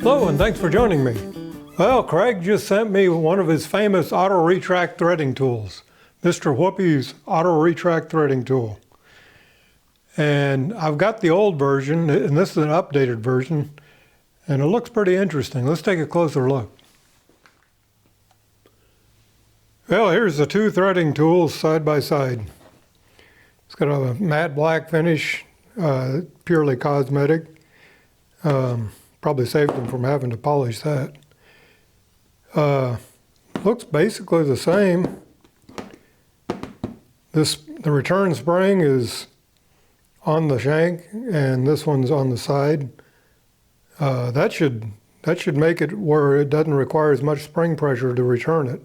Hello, and thanks for joining me. Well, Craig just sent me one of his famous auto-retract threading tools, Mr. Whoopee's auto-retract threading tool. And I've got the old version, and this is an updated version, and it looks pretty interesting. Let's take a closer look. Well, here's the two threading tools side by side. It's got a matte black finish, purely cosmetic. Probably saved them from having to polish that. Looks basically the same. The return spring is on the shank, and this one's on the side. That should make it where it doesn't require as much spring pressure to return it.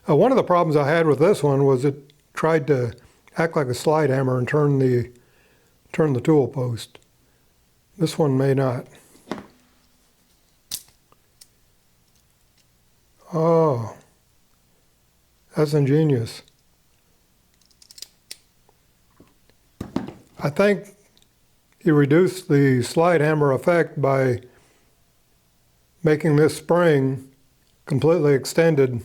One of the problems I had with this one was it tried to act like a slide hammer and turn the tool post. This one may not. Oh, that's ingenious. I think you reduce the slide hammer effect by making this spring completely extended. In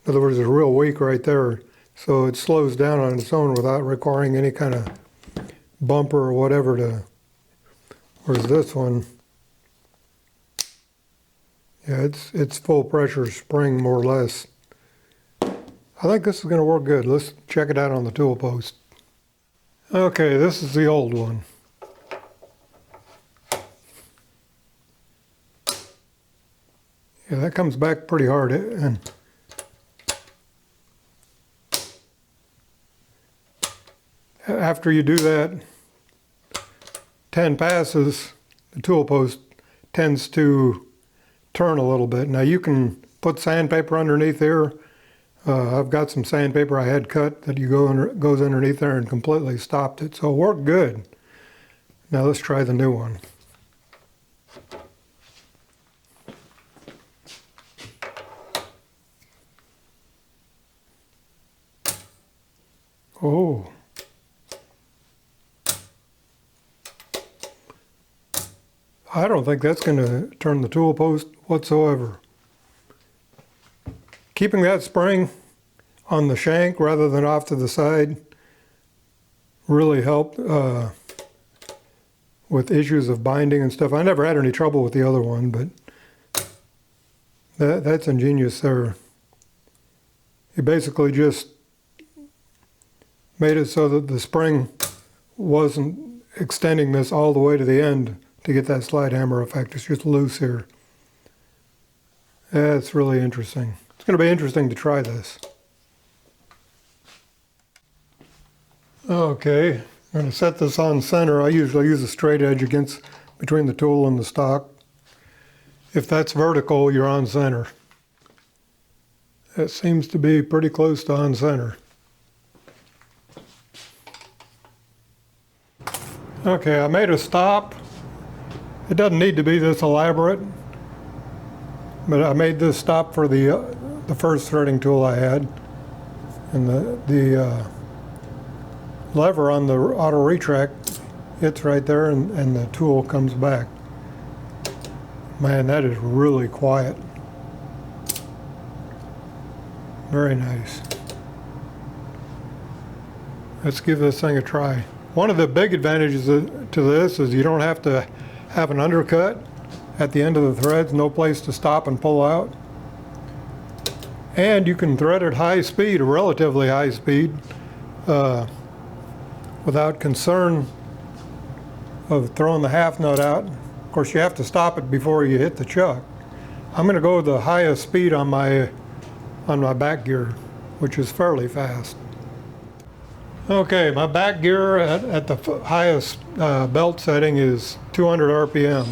other words, it's real weak right there, so it slows down on its own without requiring any kind of bumper or whatever to, whereas this one, yeah, it's full pressure spring more or less. I think this is going to work good. Let's check it out on the tool post. Okay, this is the old one. Yeah, that comes back pretty hard, and after you do that 10 passes, the tool post tends to turn a little bit. Now you can put sandpaper underneath here. I've got some sandpaper I had cut that goes underneath there and completely stopped it, so it worked good. Now let's try the new one. Oh. I don't think that's going to turn the tool post whatsoever. Keeping that spring on the shank rather than off to the side really helped with issues of binding and stuff. I never had any trouble with the other one, but that's ingenious there. You basically just made it so that the spring wasn't extending this all the way to the end to get that slide hammer effect. It's just loose here. That's really interesting. It's going to be interesting to try this. Okay, I'm going to set this on center. I usually use a straight edge between the tool and the stock. If that's vertical, you're on center. That seems to be pretty close to on center. Okay, I made a stop. It doesn't need to be this elaborate, but I made this stop for the first threading tool I had, and the lever on the auto-retract hits right there, and the tool comes back. Man, that is really quiet. Very nice. Let's give this thing a try. One of the big advantages to this is you don't have to have an undercut at the end of the threads, no place to stop and pull out. And you can thread at high speed, or relatively high speed, without concern of throwing the half nut out. Of course, you have to stop it before you hit the chuck. I'm going to go with the highest speed on my back gear, which is fairly fast. Okay, my back gear at the highest belt setting is 200 RPM.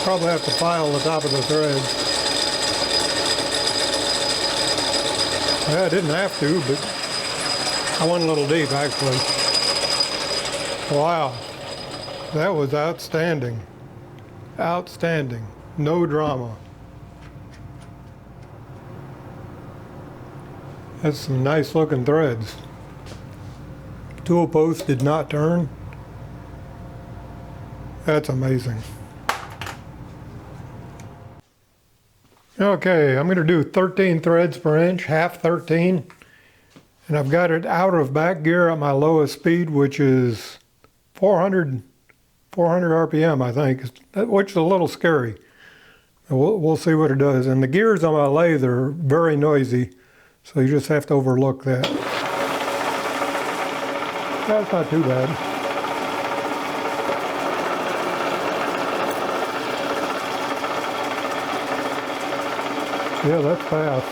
probably have to file the top of the threads. Yeah, I didn't have to, but I went a little deep actually. Wow, that was outstanding. Outstanding, no drama. That's some nice looking threads. Tool post did not turn. That's amazing. Okay, I'm going to do 13 threads per inch, half 13. And I've got it out of back gear at my lowest speed, which is 400 RPM, I think, which is a little scary. We'll see what it does. And the gears on my lathe are very noisy, so you just have to overlook that. That's not too bad. Yeah, that's fast.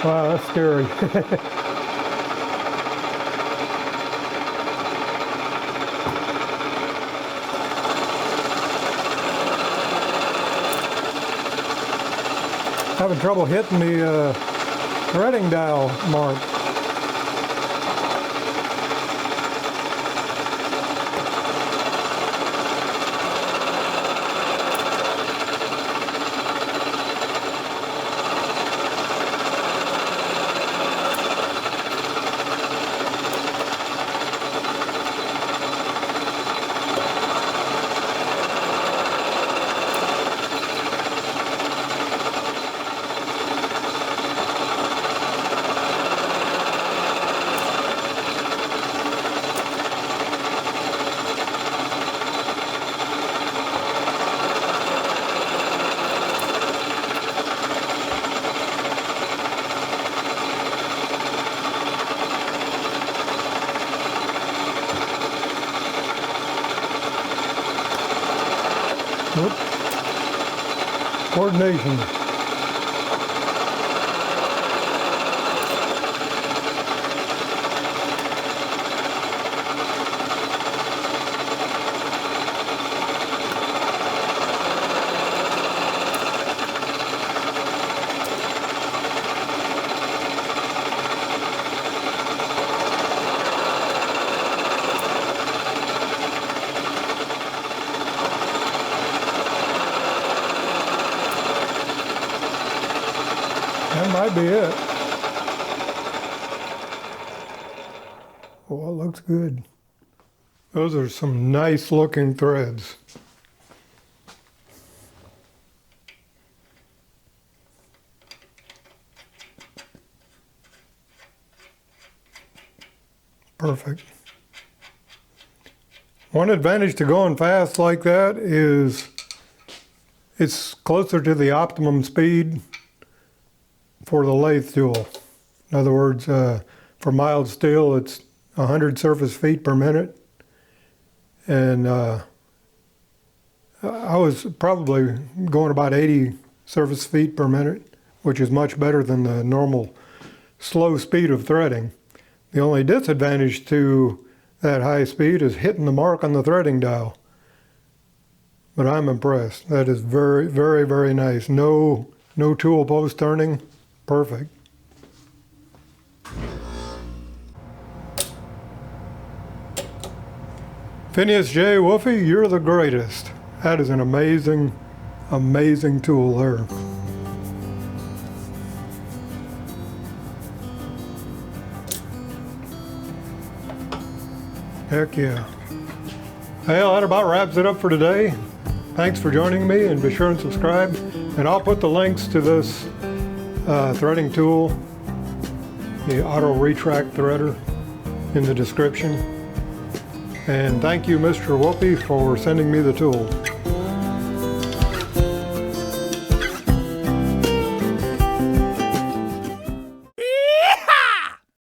Wow, that's scary. Having trouble hitting the threading dial mark. Whoop. Coordination. That might be it. Oh, it looks good. Those are some nice looking threads. Perfect. One advantage to going fast like that is it's closer to the optimum speed for the lathe tool. In other words, for mild steel, it's 100 surface feet per minute. And I was probably going about 80 surface feet per minute, which is much better than the normal slow speed of threading. The only disadvantage to that high speed is hitting the mark on the threading dial. But I'm impressed. That is very, very, very nice. No tool post turning. Perfect. Phineas J. Whoopee, you're the greatest. That is an amazing, amazing tool there. Heck yeah. Well, that about wraps it up for today. Thanks for joining me, and be sure and subscribe. And I'll put the links to this threading tool, the Auto-Retract threader, in the description. And thank you, Mr. Whoopee, for sending me the tool.